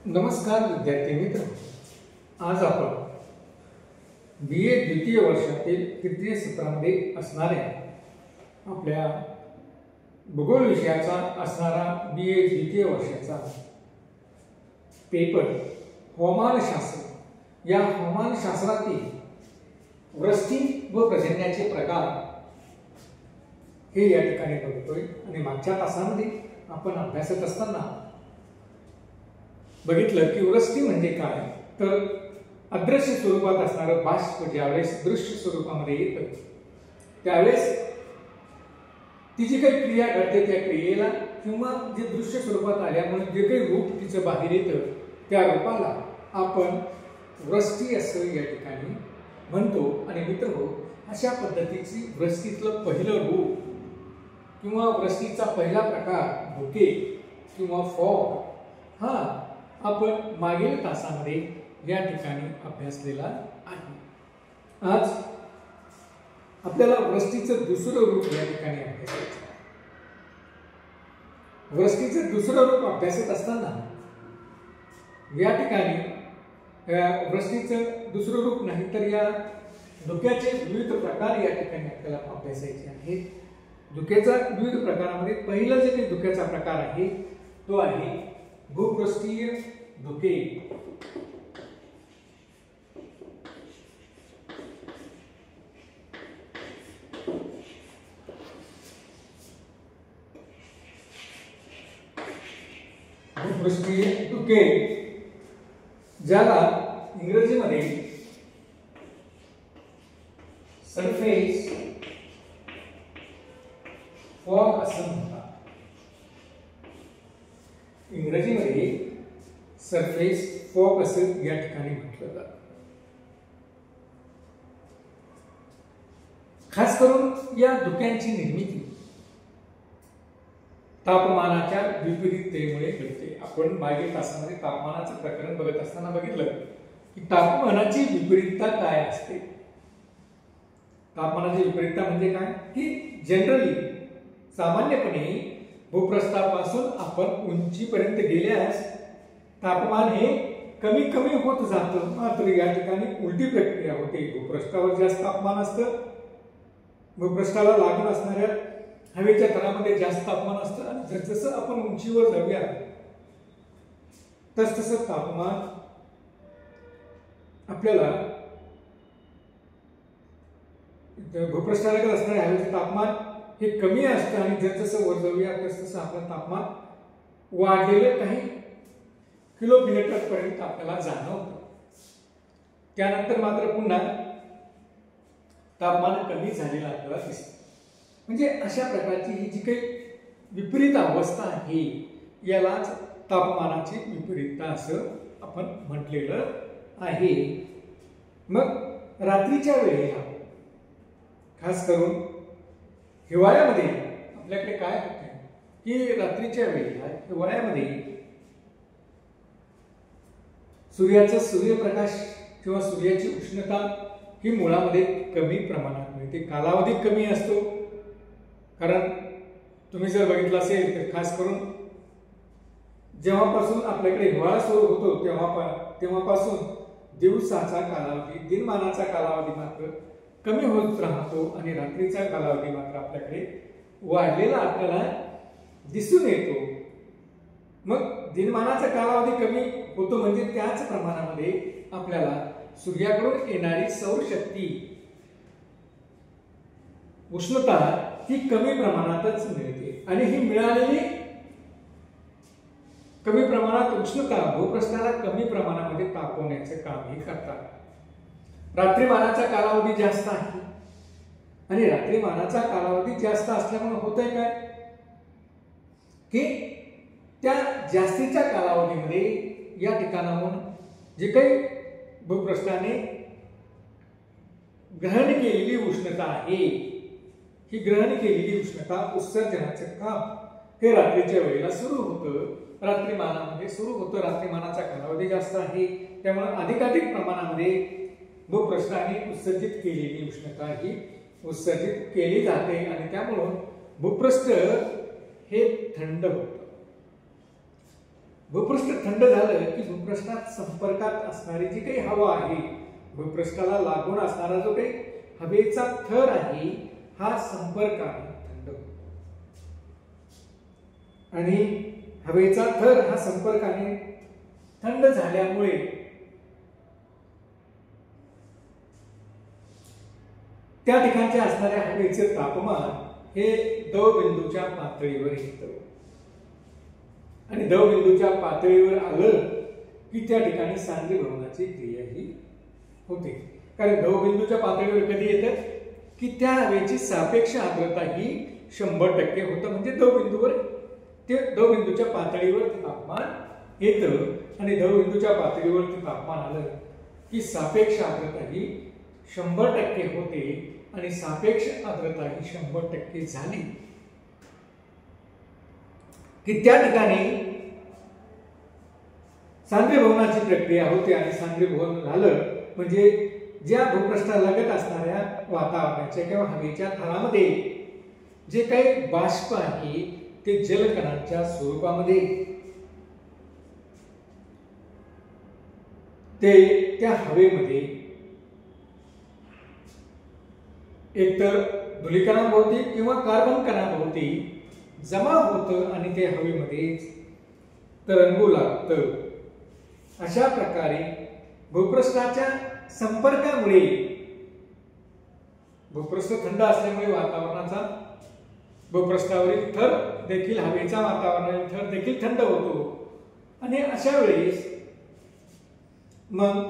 नमस्कार विद्यार्थी मित्र, आज आपण BA द्वितीय वर्षातील तृतीय सत्रामध्ये असणाऱ्या आपल्या भूगोल विषयाचा असणारा BA द्वितीय वर्षाचा पेपर हवामानशास्त्र या हवामानशास्त्रातील वृष्टी व पर्जन्याचे प्रकार हे या ठिकाणी बघतोय। आणि मागच्या तासामध्ये आपण अभ्यासत असताना बघितलं की वृष्टी म्हणजे काय, तर अदृश्य स्वरूपात असणारं बाष्प ज्यावेळेस दृश्य स्वरूपामध्ये येतं त्यावेळेस ती जी काही क्रिया घडते त्या क्रियेला किंवा जे दृश्य स्वरूपात आल्यामुळे जे काही रूप तिचं बाहेर येतं त्या रूपाला आपण वृष्टी असं या ठिकाणी म्हणतो। आणि मित्रहो, अशा पद्धतीची वृष्टीतलं पहिलं रूप किंवा वृष्टीचा पहिला प्रकार धुके किंवा फॉग हा आपण मागील तासामध्ये या ठिकाणी अभ्यासलेला आहे। आज आपल्याला वृष्टीचं दुसरं रूप या ठिकाणी अभ्यासायचं आहे। वृष्टीचं दुसरं रूप अभ्यासत असताना या ठिकाणी वृष्टीचं दुसरं रूप नाही तर या धुक्याचे विविध प्रकार या ठिकाणी आपल्याला अभ्यासायचे आहेत। धुक्याचा विविध प्रकारामध्ये पहिला जे काही धुक्याचा प्रकार आहे तो आहे भूपृष्ठीय धुके। भूपृष्ठीय धुके ज्याला इंग्रजीमध्ये सरफेस फॉग असं म्हणतात। इंग्रजीमध्ये सरफेस फॉग असं या ठिकाणी म्हटलं जातं। खास करून या धुक्यांची निर्मिती तापमानाच्या विपरीततेमुळे घडते। आपण मागील तासामध्ये तापमानाचं प्रकरण बघत असताना बघितलं की तापमानाची विपरीतता काय असते। तापमानाची विपरीतता म्हणजे काय की जनरली सामान्यपणे भूपृष्ठापासून आपण उंचीपर्यंत गेल्यास तापमान हे कमी कमी होत जातं, मात्र या ठिकाणी उलटी प्रक्रिया होते। भूपृष्ठावर जास्त तापमान असतं, भूपृष्ठाला लागून असणाऱ्या हवेच्या थरामध्ये जास्त तापमान असतं आणि जसजसं आपण उंचीवर जाऊया तसतसं तापमान आपल्याला भूपृष्ठाला असणाऱ्या हवेचे तापमान हे कमी असतं आणि जसजसं वर जाऊया तसतसं आपलं तापमान वाढलेलं काही किलोमीटर पर्यंत आपल्याला जाणवतं। त्यानंतर मात्र पुन्हा तापमान कमी झालेलं आपल्याला दिसतं। म्हणजे अशा प्रकारची ही जी काही विपरीत अवस्था आहे यालाच तापमानाची विपरीतता असं आपण म्हटलेलं आहे। मग रात्रीच्या वेळेला खास करून हिवाळ्यामध्ये आपल्याकडे काय होतं की रात्रीच्या वेळेला हिवाळ्यामध्ये सूर्याचा सूर्यप्रकाश किंवा सूर्याची उष्णता ही मुळामध्ये कमी प्रमाणात मिळते, कालावधी कमी असतो। कारण तुम्ही जर बघितलं असेल तर खास करून जेव्हापासून आपल्याकडे हिवाळा सुरू होतो तेव्हापासून दिवसाचा कालावधी दिनमानाचा कालावधी मात्र कमी होत राहतो आणि रात्रीचा कालावधी मात्र आपल्याकडे वाढलेला आपल्याला दिसून येतो। मग दिनमानाचा कालावधी कमी होतो म्हणजे त्याच प्रमाणामध्ये आपल्याला सूर्याकडून येणारी सौरशक्ती उष्णता ही कमी प्रमाणातच मिळते आणि ही मिळालेली कमी प्रमाणात उष्णता भूपृष्ठाला कमी प्रमाणामध्ये तापवण्याचे कामही करतात। रात्रीमानाचा कालावधी जास्त आहे आणि रात्रीमानाचा कालावधी जास्त असल्यामुळे होतंय काय की त्या जास्तीच्या कालावधीमध्ये या ठिकाणाहून जे काही भूपृष्ठाने ग्रहण केलेली उष्णता आहे ही ग्रहण केलेली उष्णता उत्सर्जनाचे काम हे रात्रीच्या वेळेला सुरू होतं, रात्रीमानामध्ये सुरू होतं। रात्रीमानाचा कालावधी जास्त आहे त्यामुळे अधिकाधिक प्रमाणामध्ये भूपृष्ठाने उत्सर्जित केलेली उष्णता ही उत्सर्जित केली जाते आणि त्यामुळे भूपृष्ठ हे थंड होतं। भूपृष्ठ थंड झालं की भूपृष्ठात संपर्कात असणारी जी काही हवा आहे, भूपृष्ठाला लागून असणारा जो काही हवेचा थर आहे, हा संपर्काने थंड होतो आणि हवेचा थर हा संपर्काने थंड झाल्यामुळे त्या ठिकाणच्या असणाऱ्या हवेचे तापमान हे दवबिंदूच्या पातळीवर येतं आणि दवबिंदूच्या पातळीवर आलं की त्या ठिकाणी सांद्रीभवनाची क्रिया ही होते. कारण दवबिंदूच्या पातळीवर कधी येतं की त्या हवेची सापेक्ष आर्द्रता ही 100% होतं, म्हणजे दवबिंदूवर ते दवबिंदूच्या पातळीवर ते तापमान येतं आणि दवबिंदूच्या पातळीवर ते तापमान आलं की सापेक्ष आर्द्रता ही 100% होते आणि सापेक्ष आर्द्रता ही 100% झाली की त्या ठिकाणी सांद्रीभवनाची प्रक्रिया होते आणि सांद्रीभवन झालं म्हणजे ज्या भूपृष्ठालगत असणाऱ्या वातावरणाच्या किंवा हवेच्या थरामध्ये जे काही बाष्प आहे ते जलकणांच्या स्वरूपामध्ये ते त्या हवेमध्ये एकतर धुलीकणाभोवती किंवा कार्बन कणाभोवती जमा होतं आणि ते हवेमध्ये तरंगू लागतं. अशा प्रकारे भूपृष्ठाच्या संपर्कामुळे, भूपृष्ठ थंड असल्यामुळे वातावरणाचा भूपृष्ठावरील थर देखील, हवेचा वातावरणातील थर देखील थंड होतो आणि अशा वेळेस मग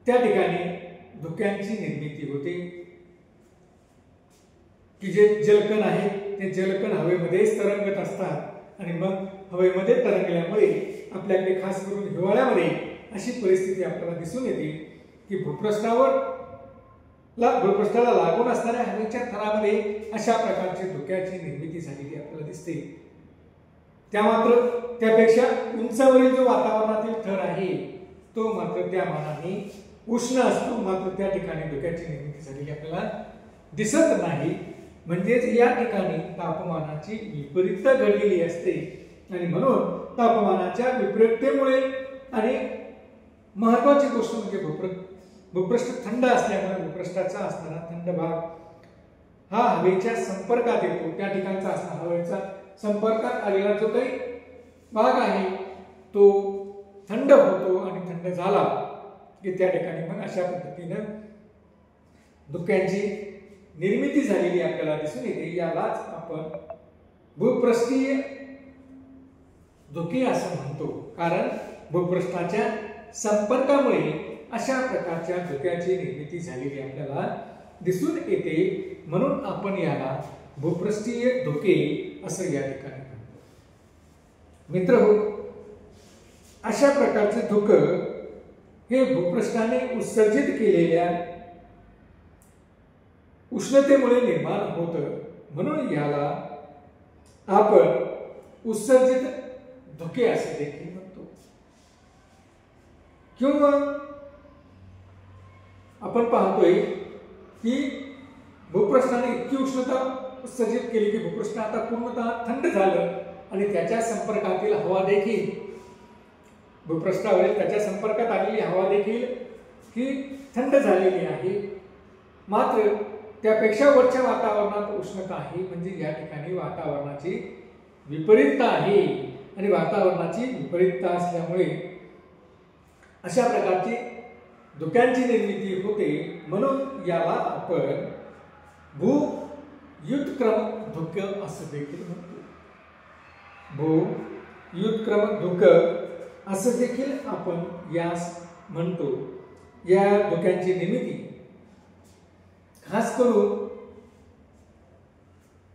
त्या ठिकाणी धुक्यांची निर्मिती होते की जे जलकण आहेत ते जलकण हवेमध्येच तरंगत असतात आणि मग हवेमध्ये तरंगल्यामुळे आपल्याकडे खास करून हिवाळ्यामध्ये अशी परिस्थिती आपल्याला दिसून येते की भूपृष्ठाला लागून असणाऱ्या हवेच्या थरामध्ये अशा प्रकारची धुक्याची निर्मिती झालेली आपल्याला दिसते. त्या मात्र त्यापेक्षा उंचावरील जो वातावरणातील थर आहे तो मात्र त्या मानाने उष्ण असतो, मात्र त्या ठिकाणी धुक्याची निर्मिती झालेली आपल्याला दिसत नाही. म्हणजेच या ठिकाणी तापमानाची विपरीतता घडलेली असते आणि म्हणून तापमानाच्या विपरीततेमुळे आणि महत्वाची गोष्ट म्हणजे भूपृष्ठ थंड असल्यामुळे भूपृष्ठाचा असणारा थंड भाग हा हवेच्या संपर्कात येतो. त्या ठिकाणचा असणारा हवेचा संपर्कात आलेला जो काही भाग आहे तो थंड होतो आणि थंड झाला की त्या ठिकाणी मग अशा पद्धतीनं धुक्यांची निर्मिती झालेली आपल्याला दिसून येते. यालाच आपण भूपृष्ठीय धुके असं म्हणतो, कारण भूपृष्ठाच्या संपर्कामुळे अशा प्रकारच्या धुक्याची निर्मिती झालेली आपल्याला दिसून येते. म्हणून आपण याला भूपृष्ठीय धुके असं या ठिकाणी म्हणतो. मित्रहो, अशा प्रकारचे धुकं हे भूपृष्ठाने उत्सर्जित केलेल्या उष्णतेमुळे निर्माण होतं, म्हणून याला आपण उत्सर्जित धुके असे देखील म्हणतो. किंवा आपण पाहतोय की भूपृष्ठाने इतकी उष्णता उत्सर्जित केली की भूपृष्ठ आता पूर्णतः थंड झालं आणि त्याच्या संपर्कातील हवा देखील, भूपृष्ठावरील त्याच्या संपर्कात आलेली हवा देखील ही थंड झालेली आहे. मात्र त्यापेक्षा वरच्या वातावरणात उष्णता आहे, म्हणजे या ठिकाणी वातावरणाची विपरीतता आहे आणि वातावरणाची विपरीतता असल्यामुळे अशा प्रकारची धुक्यांची निर्मिती होते. म्हणून याला आपण भूयुत्क्रम धुक असं देखील म्हणतो. भूयुत्क्रम धुक असं देखील आपण यास म्हणतो. या धुक्यांची निर्मिती खास करून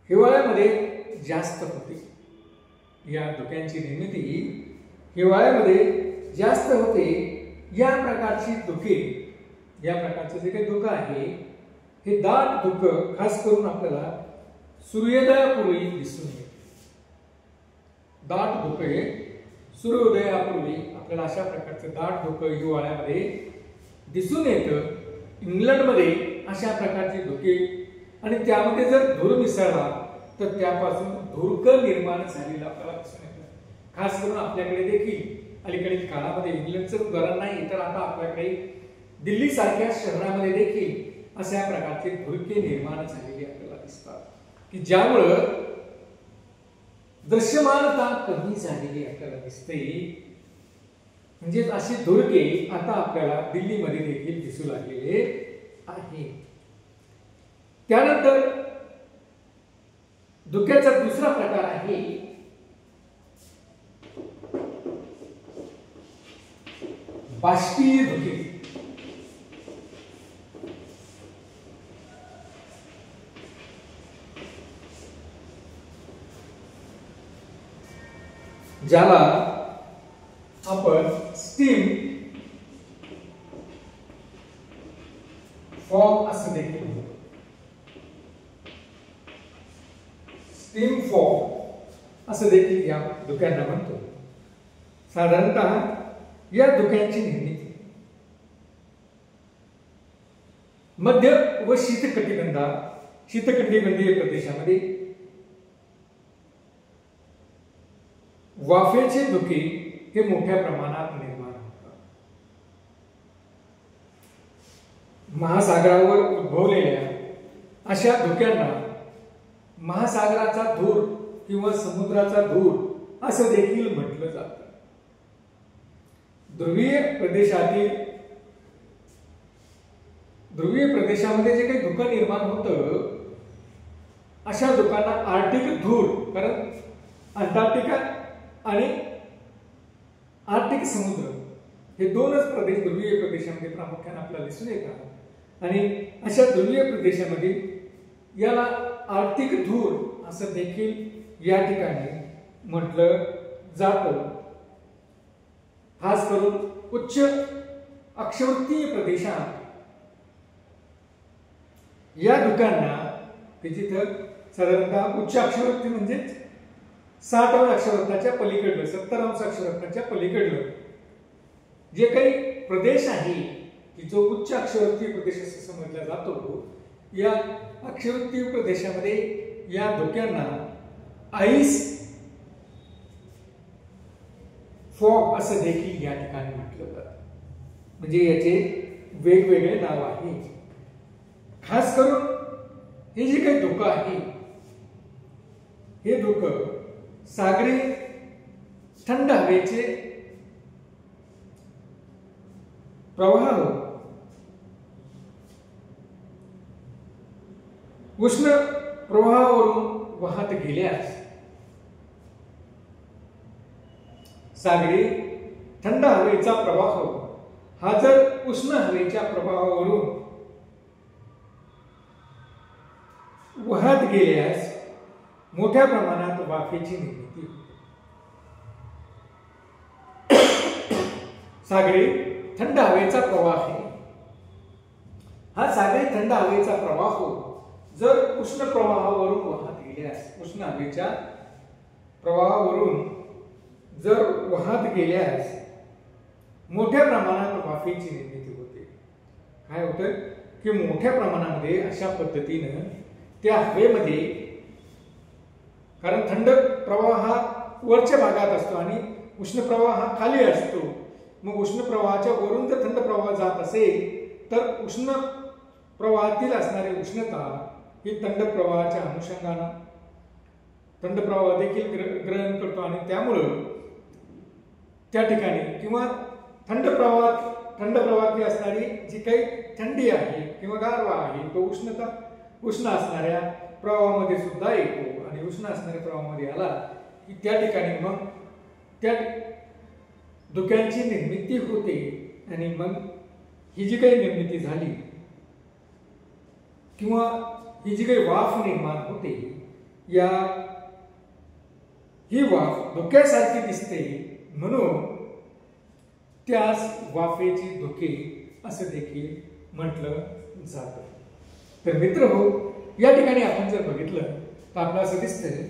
हिवाळ्यामध्ये जास्त होते. या धुक्यांची निर्मिती हिवाळ्यामध्ये जास्त होते. या प्रकारची धुके, या प्रकारचे जे काही धुकं आहे हे दाट धुकं खास करून आपल्याला सूर्योदयापूर्वी दिसून येते. दाट धुके सूर्योदयापूर्वी आपल्याला अशा प्रकारचे दाट धुकं हिवाळ्यामध्ये दिसून येतं. इंग्लंडमध्ये अशा प्रकारचे धुके आणि त्यामध्ये जर धूर मिसळला तर त्यापासून धुरकं निर्माण झालेलं आपल्याला दिसून येतं. खास करून आपल्याकडे देखील अलीकडील काळामध्ये इंग्लंडचं उदाहरण नाही तर आता आपल्याकडे दिल्ली सारख्या शहरामध्ये देखील अशा प्रकारचे धुळके निर्माण झालेले आपल्याला दिसतात की ज्यामुळं दृश्यमानता कमी झालेली आपल्याला दिसते. म्हणजे असे धुळके आता आपल्याला दिल्लीमध्ये देखील दिसू लागलेले आहे. त्यानंतर धुक्याचा दुसरा प्रकार आहे बाष्पीय धुके. ज्याला आपण स्टीम फॉग असं देखील म्हणतो. स्टीम फॉग असं देखील या धुक्यांना म्हणतो. साधारणतः या धुक्यांची निर्मिती मध्य व शीतकटिबंधीय प्रदेशामध्ये वाफेचे धुके हे मोठ्या प्रमाणात निर्माण होतात. महासागरावर उद्भवलेल्या अशा धुक्यांना महासागराचा धूर किंवा समुद्राचा धूर असं देखील म्हटलं जातं. ध्रुवीय प्रदेशामध्ये जे काही धुकं निर्माण होतं अशा धुकांना आर्टिक धूर, कारण अंटार्क्टिका आणि आर्टिक समुद्र हे दोनच प्रदेश ध्रुवीय प्रदेशामध्ये प्रामुख्याने आपल्याला दिसून येतात. आणि अशा ध्रुवीय प्रदेशामध्ये याला आर्टिक धूर असं देखील या ठिकाणी म्हटलं जातं. खास करून उच्च अक्षवृत्तीय प्रदेशात या धुक्यांना की जिथं साधारणतः उच्च अक्षवृत्ती म्हणजे 60 अक्षवृत्ताच्या पलीकडलं 70 अक्षवृत्ताच्या पलीकडलं जे काही प्रदेश आहे की जो उच्च अक्षवृत्तीय प्रदेश असं समजला जातो, या अक्षवृत्तीय प्रदेशामध्ये या धुक्यांना आईस फॉग असं देखील या ठिकाणी म्हटलं जातं. म्हणजे याचे वेगवेगळे नाव आहे. खास करून हे जे काही धुकं आहे हे धुकं सागरी थंड हवेचे प्रवाह उष्ण प्रवाहावरून वाहत गेल्यास सागरी थंड हवेचा प्रवाह हा जर उष्ण हवेच्या प्रवाहावरून वाहत गेल्यास मोठ्या प्रमाणात वाफेची निर्मिती होते. सागरी थंड हवेचा प्रवाह आहे. हा सागरी थंड हवेचा प्रवाह जर उष्ण प्रवाहावरून वाहत गेल्यास, उष्ण हवेच्या प्रवाहावरून जर वाहत गेल्यास मोठ्या प्रमाणात वाफेची निर्मिती होते. काय होतं की मोठ्या प्रमाणामध्ये अशा पद्धतीनं त्या हवेमध्ये, कारण थंड प्रवाह हा वरच्या भागात असतो आणि उष्ण प्रवाह हा खाली असतो. मग उष्ण प्रवाहाच्या वरून जर थंड प्रवाह जात असेल तर उष्ण प्रवाहातील असणारी उष्णता ही थंड प्रवाहाच्या अनुषंगाने थंड प्रवाह देखील ग्रहण करतो आणि त्यामुळं त्या ठिकाणी किंवा थंड प्रवाहातली असणारी जी काही थंडी आहे किंवा गारवा आहे तो उष्ण असणाऱ्या प्रवाहामध्ये सुद्धा येतो आणि उष्ण असणाऱ्या प्रवाहामध्ये आला की त्या ठिकाणी मग त्या धुक्यांची निर्मिती होते. आणि मग ही जी काही निर्मिती झाली किंवा ही जी काही वाफ निर्माण होते, ही वाफ धुक्यासारखी दिसते म्हणून त्यास वाफेची धुके असं देखील म्हटलं जातं. तर मित्र हो, या ठिकाणी आपण जर बघितलं तर आपल्याला असं दिसतंय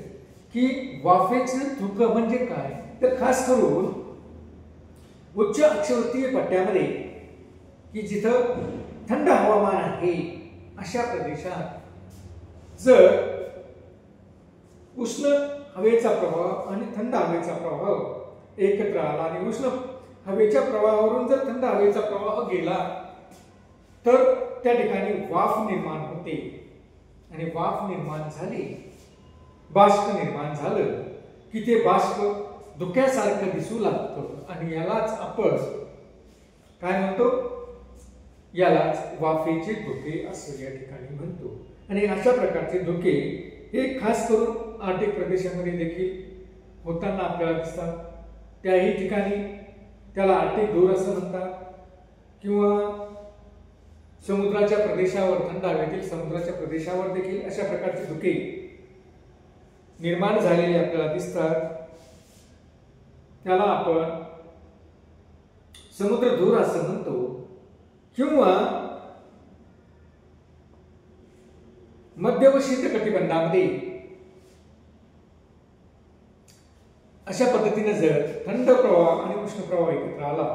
की वाफेचं धुकं म्हणजे काय, तर खास करून उच्च अक्षवृत्तीय पट्ट्यामध्ये की जिथं थंड हवामान आहे अशा प्रदेशात जर उष्ण हवेचा प्रवाह आणि थंड हवेचा प्रवाह एकत्र आला आणि उष्ण हवेच्या प्रवाहावरून जर थंड हवेचा प्रवाह गेला तर त्या ठिकाणी वाफ निर्माण होते आणि वाफ निर्माण झाली, बाष्प निर्माण झालं की ते बाष्प धुक्यासारखं दिसू लागतं आणि यालाच आपण काय म्हणतो, यालाच वाफेचे धुके असं या ठिकाणी म्हणतो. आणि अशा प्रकारचे धुके हे खास करून आर्टिक प्रदेशामध्ये देखील होताना आपल्याला दिसतात. त्याही ठिकाणी त्याला आर्टिक धूर असं म्हणतात किंवा समुद्राच्या प्रदेशावर, थंड हवेतील समुद्राच्या प्रदेशावर देखील अशा प्रकारचे धुके निर्माण झालेले आपल्याला दिसतात. त्याला आपण समुद्र धूर असं म्हणतो किंवा मध्य व शीत कटिबंधामध्ये अशा पद्धतीने जर थंड प्रवाह आणि उष्ण प्रवाह एकत्र आला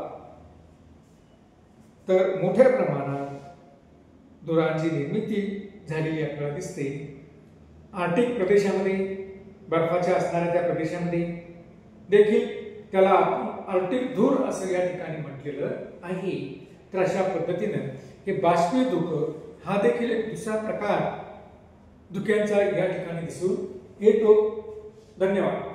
तर मोठ्या प्रमाणात धुरांची निर्मिती झालेली आपल्याला दिसते. आर्टिक प्रदेशामध्ये बर्फाच्या असणाऱ्या त्या प्रदेशामध्ये देखील त्याला आर्टिक धूर असं या ठिकाणी म्हटलेलं आहे. तर अशा पद्धतीनं हे बाष्पीय धुकं हा देखील एक दुसरा प्रकार धुक्यांचा या ठिकाणी दिसून येतो. धन्यवाद.